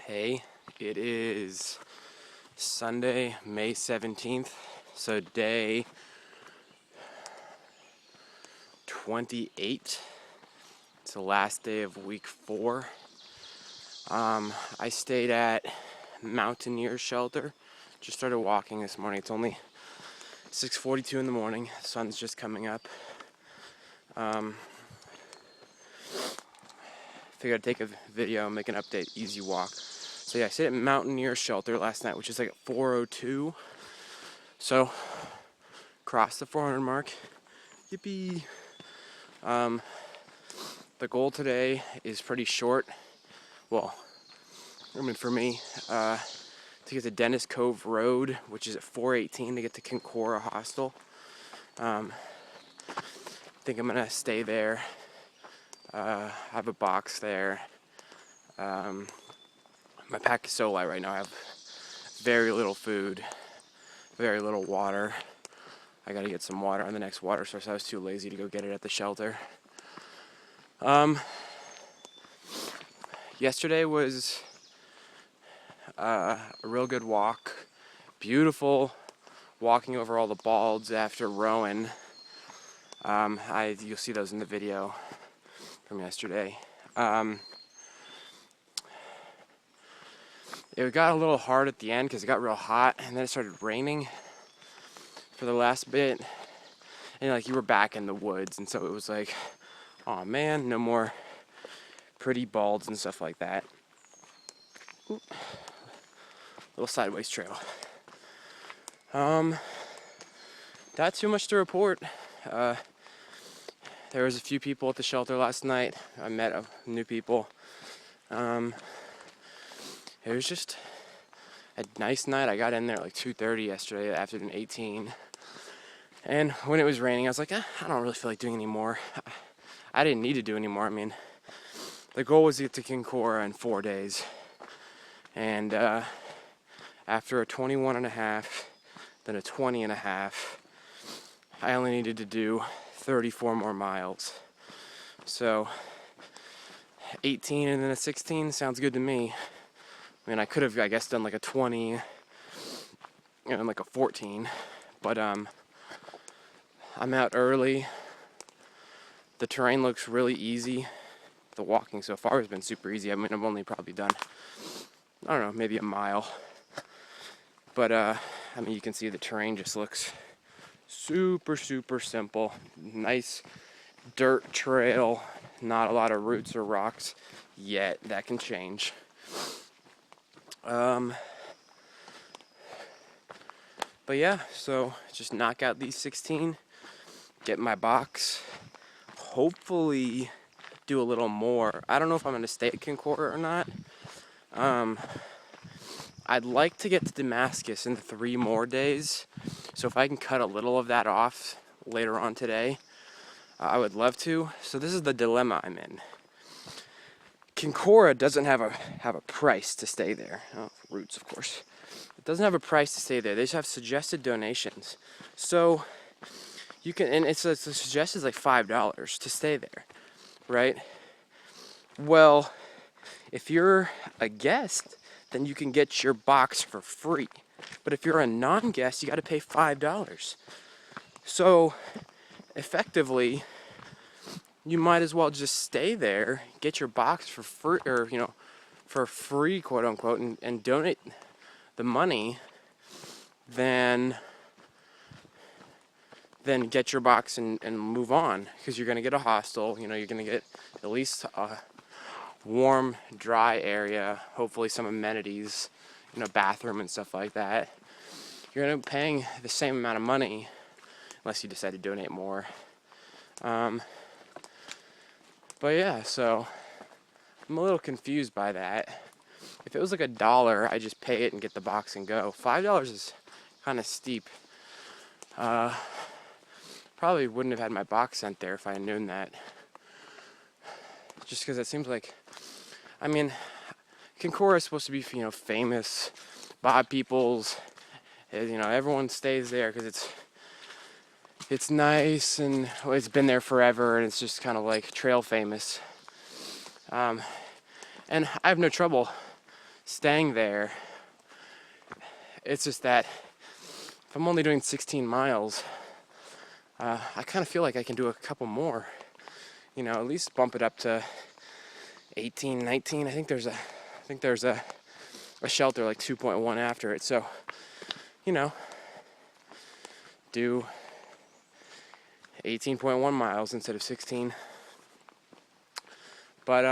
Hey, it is Sunday, May 17th, so day 28. It's the last day of week 4. I stayed at Mountaineer shelter. Just started walking this morning. It's only 6:42 in the morning. The sun's just coming up. Figured I'd take a video, make an update, easy walk. So yeah, I stayed at Mountaineer shelter last night, which is like at 4:02. So crossed the 400 mark. Yippee! The goal today is pretty short. Well, I mean for me, to get to Dennis Cove Road, which is at 4:18 to get to Kinkora Hostel. I think I'm gonna stay there. Have a box there. My pack is so light right now. I have very little food, very little water. I gotta get some water on the next water source. I was too lazy to go get it at the shelter. Yesterday was a real good walk. Beautiful walking over all the balds after rowing. You'll see those in the video from yesterday. It got a little hard at the end because it got real hot, and then it started raining for the last bit, and like you were back in the woods, and so it was like, oh man, no more pretty balds and stuff like that. Ooh. Little sideways trail. Not too much to report. There was a few people at the shelter last night. I met new people. It was just a nice night. I got in there at like 2:30 yesterday, afternoon 18. And when it was raining, I was like, I don't really feel like doing any more. I didn't need to do any more. I mean, the goal was to get to Kinkora in 4 days. And after a 21.5, then a 20.5, I only needed to do 34 more miles. So 18 and then a 16 sounds good to me. I mean, I could have, I guess, done like a 20 and like a 14, but I'm out early. The terrain looks really easy. The walking so far has been super easy. I mean, I've only probably done, I don't know, maybe a mile. But, I mean, you can see the terrain just looks super, super simple. Nice dirt trail, not a lot of roots or rocks yet. That can change. But yeah, so just knock out these 16, get my box, hopefully do a little more. I don't know if I'm going to stay at Kinkora or not. I'd like to get to Damascus in 3 more days, so if I can cut a little of that off later on today, I would love to. So this is the dilemma I'm in. Kinkora doesn't have a price to stay there. Oh, roots, of course. It doesn't have a price to stay there. They just have suggested donations. So you can, and it's suggested like $5 to stay there, right? Well, if you're a guest, then you can get your box for free. But if you're a non-guest, you got to pay $5. So effectively, you might as well just stay there, get your box for free, or for free, quote unquote, and donate the money, then get your box and move on, because you're gonna get a hostel. You're gonna get at least a warm, dry area, hopefully some amenities, bathroom and stuff like that. You're gonna be paying the same amount of money, unless you decide to donate more. But yeah, so I'm a little confused by that. If it was like $1, I just pay it and get the box and go. $5 is kind of steep. Probably wouldn't have had my box sent there if I had known that. Just because it seems like, I mean, Kinkora is supposed to be, famous. Bob Peoples, everyone stays there because it's nice, and it's been there forever, and it's just kind of like trail famous. And I have no trouble staying there. It's just that if I'm only doing 16 miles, I kind of feel like I can do a couple more. You know, at least bump it up to 18, 19. I think there's a shelter like 2.1 after it. So, you know, do 18.1 miles instead of 16. But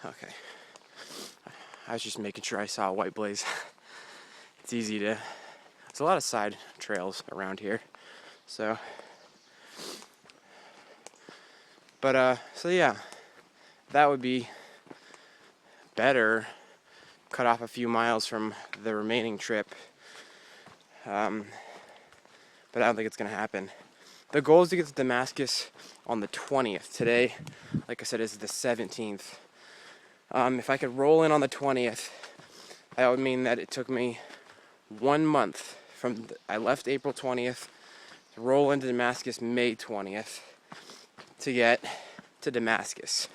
okay. I was just making sure I saw a white blaze. It's easy to. There's a lot of side trails around here, so. But so yeah, that would be better. Cut off a few miles from the remaining trip. But I don't think it's gonna happen. The goal is to get to Damascus on the 20th. Today, like I said, is the 17th. If I could roll in on the 20th, that would mean that it took me 1 month from I left April 20th to roll into Damascus May 20th to get to Damascus.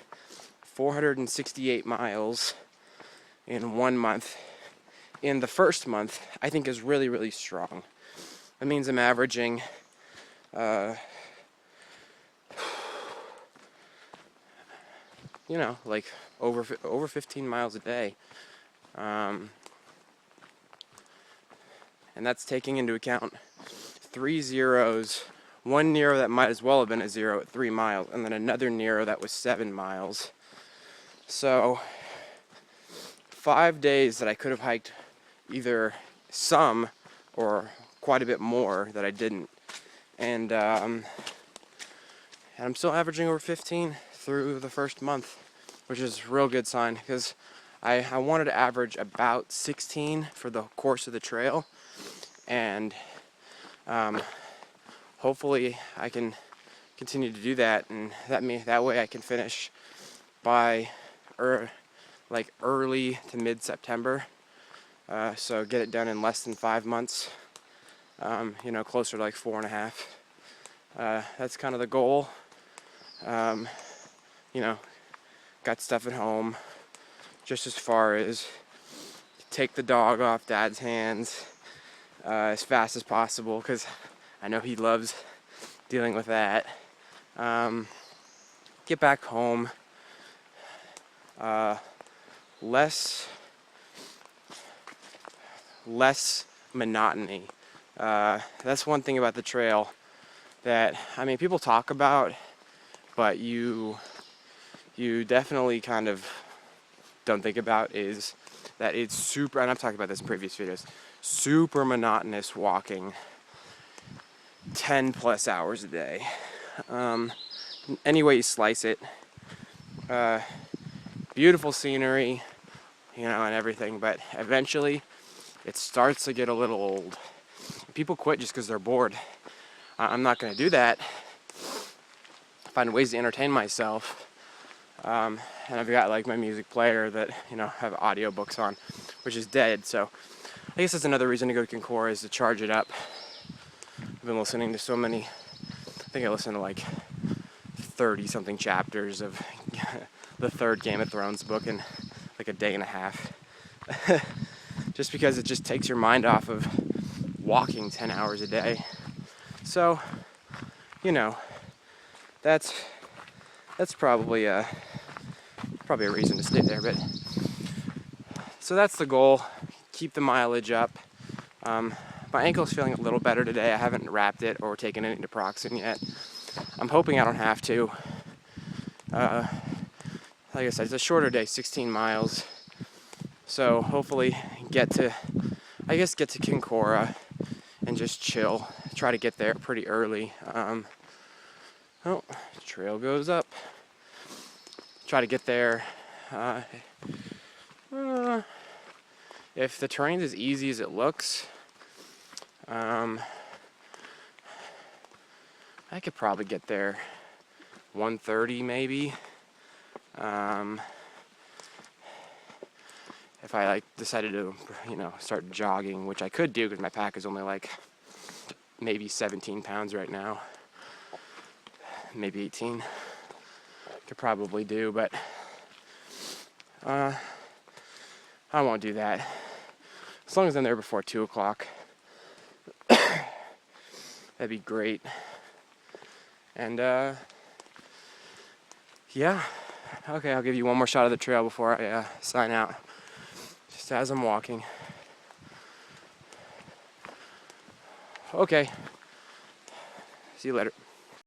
468 miles in 1 month. In the first month, I think is really, really strong. That means I'm averaging you know, like over 15 miles a day. And that's taking into account 3 zeros, one Nero that might as well have been a zero at 3 miles, and then another Nero that was 7 miles. So 5 days that I could have hiked either some or quite a bit more that I didn't. And I'm still averaging over 15 through the first month, which is a real good sign, because I wanted to average about 16 for the course of the trail, and hopefully I can continue to do that, and that way I can finish by like early to mid-September, so get it done in less than 5 months, you know, closer to like 4.5. That's kind of the goal. You know, got stuff at home, just as far as take the dog off Dad's hands as fast as possible, because I know he loves dealing with that. Get back home, less monotony. That's one thing about the trail that, I mean, people talk about, but you definitely kind of don't think about, is that it's super, and I've talked about this in previous videos, super monotonous walking 10 plus hours a day. Any way you slice it, beautiful scenery, you know, and everything, but eventually it starts to get a little old. People quit just because they're bored. I'm not going to do that. Find ways to entertain myself. And I've got like my music player that, you know, have audiobooks on, which is dead. So I guess that's another reason to go to Kinkora, is to charge it up. I've been listening to so many, I think I listened to like 30 something chapters of the third Game of Thrones book in like a day and a half. Just because it just takes your mind off of walking 10 hours a day. So, you know, that's probably a reason to stay there. But so that's the goal. Keep the mileage up. My ankle's feeling a little better today. I haven't wrapped it or taken any naproxen yet. I'm hoping I don't have to. Like I said, it's a shorter day, 16 miles. So hopefully get to Kinkora and just chill. Try to get there pretty early. Oh, the trail goes up. Try to get there. If the terrain's as easy as it looks, I could probably get there 1:30 maybe. If I like decided to, you know, start jogging, which I could do because my pack is only like maybe 17 pounds right now, maybe 18. Could probably do, but I won't do that. As long as I'm there before 2 o'clock. That'd be great. And, yeah. Okay, I'll give you one more shot of the trail before I sign out. Just as I'm walking. Okay. See you later.